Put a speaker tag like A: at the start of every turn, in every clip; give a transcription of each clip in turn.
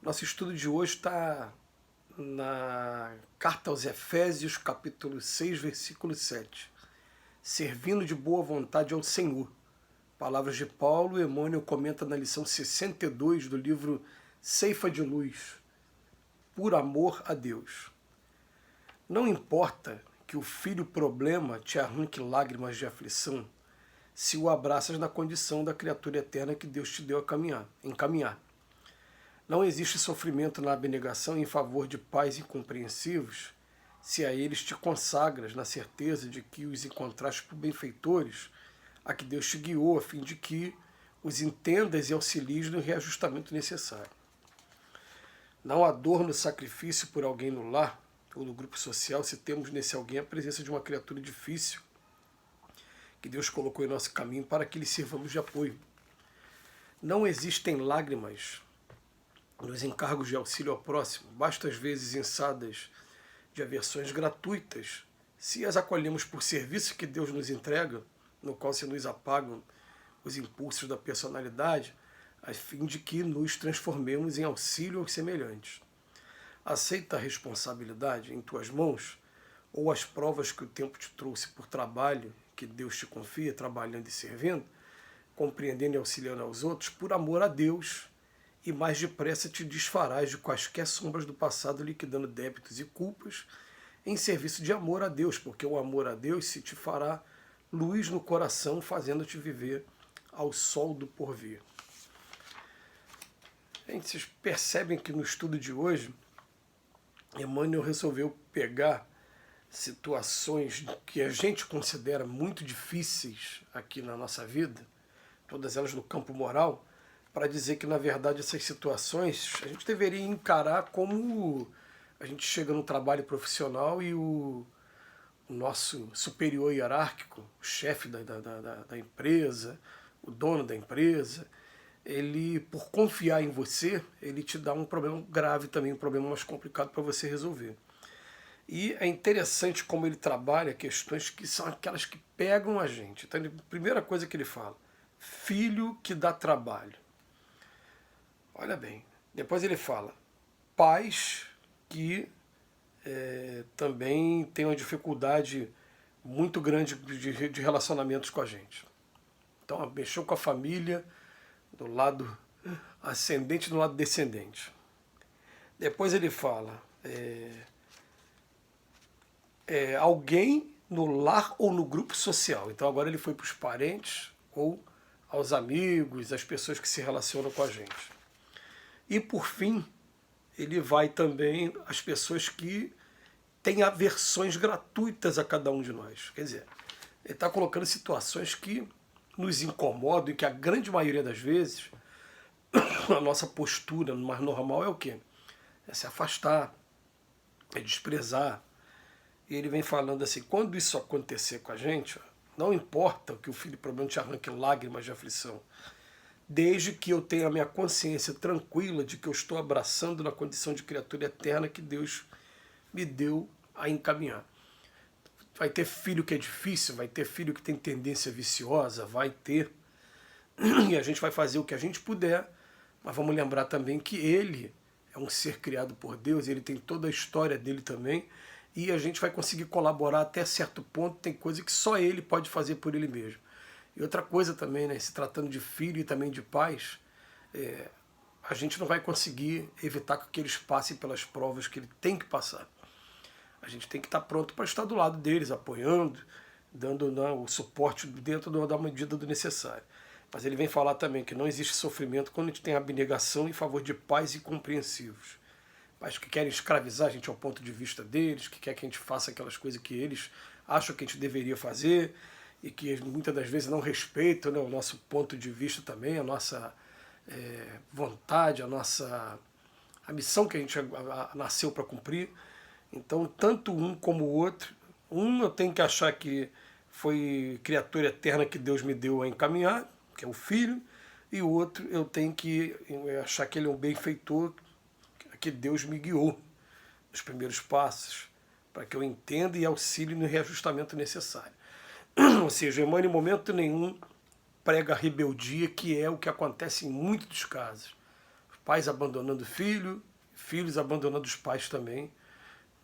A: Nosso estudo de hoje está na Carta aos Efésios, capítulo 6, versículo 7. Servindo de boa vontade ao Senhor. Palavras de Paulo, Emmanuel comenta na lição 62 do livro Ceifa de Luz. Por amor a Deus. Não importa que o filho problema te arranque lágrimas de aflição, se o abraças na condição da criatura eterna que Deus te deu a encaminhar. Não existe sofrimento na abnegação em favor de pais incompreensivos, se a eles te consagras na certeza de que os encontraste por benfeitores, a que Deus te guiou, a fim de que os entendas e auxilies no reajustamento necessário. Não há dor no sacrifício por alguém no lar ou no grupo social se temos nesse alguém a presença de uma criatura difícil que Deus colocou em nosso caminho para que lhe sirvamos de apoio. Não existem lágrimas nos encargos de auxílio ao próximo, basta às vezes ensadas de aversões gratuitas, se as acolhemos por serviço que Deus nos entrega, no qual se nos apagam os impulsos da personalidade, a fim de que nos transformemos em auxílio aos semelhantes. Aceita a responsabilidade em tuas mãos, ou as provas que o tempo te trouxe por trabalho, que Deus te confia, trabalhando e servindo, compreendendo e auxiliando aos outros, por amor a Deus, e mais depressa te desfarás de quaisquer sombras do passado, liquidando débitos e culpas, em serviço de amor a Deus, porque o amor a Deus se te fará luz no coração, fazendo-te viver ao sol do porvir. Gente, vocês percebem que no estudo de hoje, Emmanuel resolveu pegar situações que a gente considera muito difíceis aqui na nossa vida, todas elas no campo moral, para dizer que, na verdade, essas situações a gente deveria encarar como a gente chega no trabalho profissional e o nosso superior hierárquico, o chefe da empresa, o dono da empresa, ele, por confiar em você, ele te dá um problema grave também, um problema mais complicado para você resolver. E é interessante como ele trabalha questões que são aquelas que pegam a gente. Então, a primeira coisa que ele fala, filho que dá trabalho. Olha bem, depois ele fala, pais que também têm uma dificuldade muito grande de relacionamentos com a gente. Então, mexeu com a família do lado ascendente e do lado descendente. Depois ele fala, alguém no lar ou no grupo social. Então agora ele foi para os parentes ou aos amigos, às pessoas que se relacionam com a gente. E por fim, ele vai também às pessoas que têm aversões gratuitas a cada um de nós. Quer dizer, ele está colocando situações que nos incomodam e que a grande maioria das vezes a nossa postura mais normal é o quê? É se afastar, é desprezar. E ele vem falando assim, quando isso acontecer com a gente, não importa que o filho problema te arranque lágrimas de aflição, desde que eu tenha a minha consciência tranquila de que eu estou abraçando na condição de criatura eterna que Deus me deu a encaminhar. Vai ter filho que é difícil, vai ter filho que tem tendência viciosa, vai ter, e a gente vai fazer o que a gente puder, mas vamos lembrar também que ele é um ser criado por Deus, ele tem toda a história dele também, e a gente vai conseguir colaborar até certo ponto, tem coisa que só ele pode fazer por ele mesmo. E outra coisa também, né, se tratando de filho e também de pais, a gente não vai conseguir evitar que eles passem pelas provas que ele tem que passar. A gente tem que estar pronto para estar do lado deles, apoiando, dando o suporte dentro da medida do necessário. Mas ele vem falar também que não existe sofrimento quando a gente tem abnegação em favor de pais incompreensivos. Pais que querem escravizar a gente ao ponto de vista deles, que quer que a gente faça aquelas coisas que eles acham que a gente deveria fazer, e que muitas das vezes não respeitam, né, o nosso ponto de vista também, a nossa vontade, a missão que a gente nasceu para cumprir. Então, tanto um como o outro, eu tenho que achar que foi criatura eterna que Deus me deu a encaminhar, que é o filho, e o outro eu tenho que achar que ele é um benfeitor, que Deus me guiou nos primeiros passos, para que eu entenda e auxilie no reajustamento necessário. Ou seja, Emmanuel em momento nenhum prega a rebeldia, que é o que acontece em muitos dos casos. pais abandonando filho, filhos abandonando os pais também,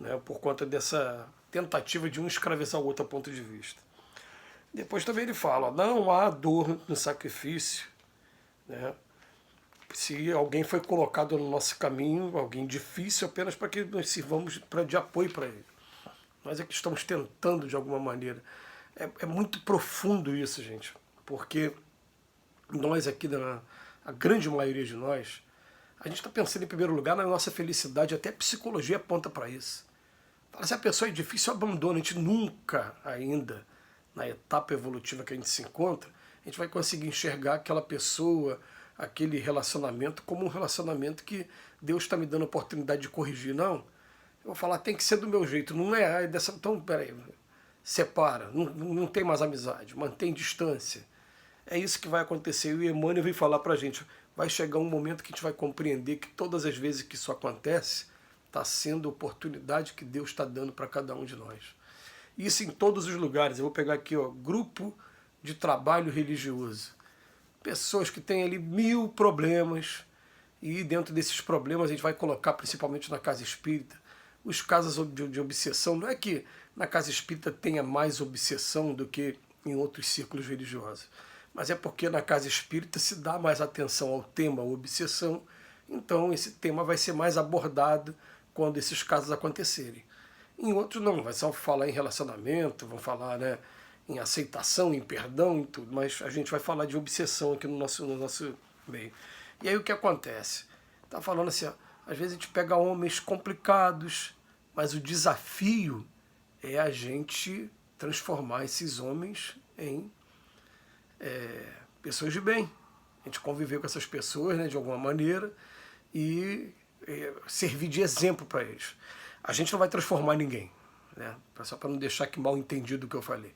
A: né, por conta dessa tentativa de um escravizar o outro a ponto de vista. Depois também ele fala, não há dor no sacrifício, né? Se alguém foi colocado no nosso caminho, alguém difícil, apenas para que nós sirvamos de apoio para ele. Nós é que estamos tentando de alguma maneira. É muito profundo isso, gente, porque nós aqui, a grande maioria de nós, a gente está pensando em primeiro lugar na nossa felicidade, até a psicologia aponta para isso. Fala, se a pessoa é difícil, abandona. A gente nunca ainda, na etapa evolutiva que a gente se encontra, a gente vai conseguir enxergar aquela pessoa, aquele relacionamento como um relacionamento que Deus está me dando a oportunidade de corrigir. Não, eu vou falar, tem que ser do meu jeito, não é dessa... Então, peraí, separa, não tem mais amizade, mantém distância. É isso que vai acontecer. E o Emmanuel vem falar para a gente, vai chegar um momento que a gente vai compreender que todas as vezes que isso acontece, está sendo a oportunidade que Deus está dando para cada um de nós. Isso em todos os lugares. Eu vou pegar aqui, ó, grupo de trabalho religioso. Pessoas que têm ali 1000 problemas, e dentro desses problemas a gente vai colocar, principalmente na casa espírita, os casos de obsessão. Não é que na casa espírita tenha mais obsessão do que em outros círculos religiosos, mas é porque na casa espírita se dá mais atenção ao tema obsessão, então esse tema vai ser mais abordado quando esses casos acontecerem. Em outros não, vai só falar em relacionamento, vão falar, né, em aceitação, em perdão, em tudo, mas a gente vai falar de obsessão aqui no nosso meio. E aí o que acontece? Tá falando assim, ó, às vezes a gente pega homens complicados, mas o desafio é a gente transformar esses homens em pessoas de bem. A gente conviver com essas pessoas, né, de alguma maneira e servir de exemplo para eles. A gente não vai transformar ninguém, né? Só para não deixar aqui mal entendido o que eu falei.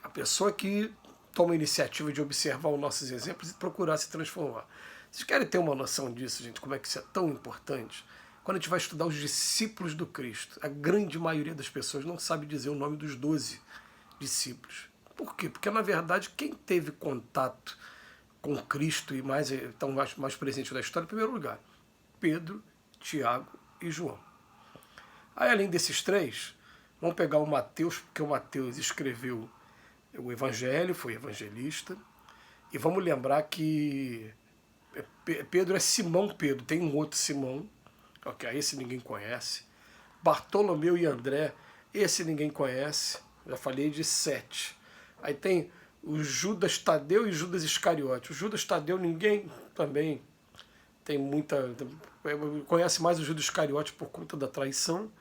A: A pessoa que toma a iniciativa de observar os nossos exemplos e procurar se transformar. Vocês querem ter uma noção disso, gente, como é que isso é tão importante? Quando a gente vai estudar os discípulos do Cristo, a grande maioria das pessoas não sabe dizer o nome dos 12 discípulos. Por quê? Porque, na verdade, quem teve contato com Cristo e estão mais presente na história, em primeiro lugar, Pedro, Tiago e João. Aí, além desses três, vamos pegar o Mateus, porque o Mateus escreveu o Evangelho, foi evangelista, e vamos lembrar que Pedro é Simão Pedro, tem um outro Simão, ok, esse ninguém conhece. Bartolomeu e André, esse ninguém conhece, já falei de 7. Aí tem o Judas Tadeu e Judas Iscariote. O Judas Tadeu ninguém também tem muita... conhece mais o Judas Iscariote por conta da traição.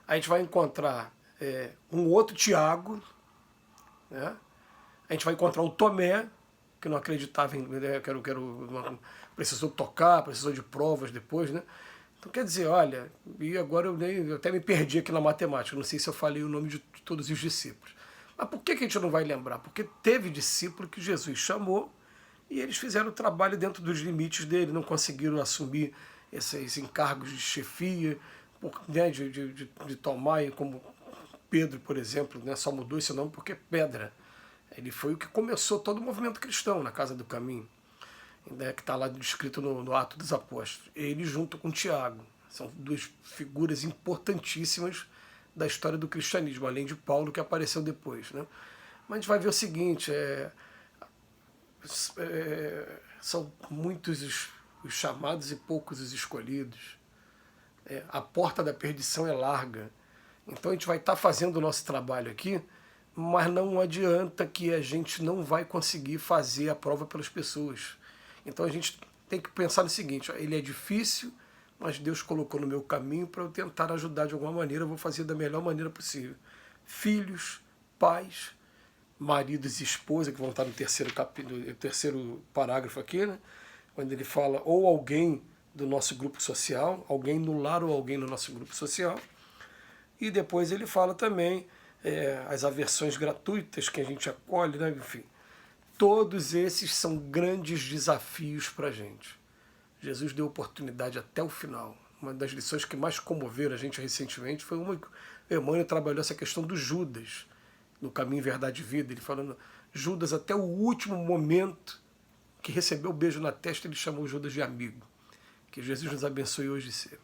A: Aí a gente vai encontrar um outro Tiago, né? A gente vai encontrar um Tomé, que não acreditava em... precisou tocar, precisou de provas depois, né? Então quer dizer, olha, e agora eu até me perdi aqui na matemática, não sei se eu falei o nome de todos os discípulos. Mas por que a gente não vai lembrar? Porque teve discípulo que Jesus chamou e eles fizeram o trabalho dentro dos limites dele, não conseguiram assumir esses encargos de chefia, né, de tomar, como Pedro, por exemplo, né, só mudou esse nome porque Pedra. Ele foi o que começou todo o movimento cristão na Casa do Caminho, né, que está lá descrito no Atos dos Apóstolos. Ele junto com Tiago. São duas figuras importantíssimas da história do cristianismo, além de Paulo, que apareceu depois, né? Mas a gente vai ver o seguinte, são muitos os chamados e poucos os escolhidos. A porta da perdição é larga. Então a gente vai estar fazendo o nosso trabalho aqui, mas não adianta que a gente não vai conseguir fazer a prova pelas pessoas. Então a gente tem que pensar no seguinte, ó, ele é difícil, mas Deus colocou no meu caminho para eu tentar ajudar de alguma maneira, eu vou fazer da melhor maneira possível. Filhos, pais, maridos e esposa, que vão estar no terceiro parágrafo aqui, né? Quando ele fala ou alguém do nosso grupo social, alguém no lar ou alguém no nosso grupo social. E depois ele fala também as aversões gratuitas que a gente acolhe, né? Enfim, todos esses são grandes desafios para a gente. Jesus deu oportunidade até o final. Uma das lições que mais comoveram a gente recentemente foi uma que o Emmanuel trabalhou essa questão do Judas, no Caminho, Verdade e Vida. Ele falando, Judas até o último momento que recebeu o beijo na testa, ele chamou Judas de amigo. Que Jesus nos abençoe hoje e sempre.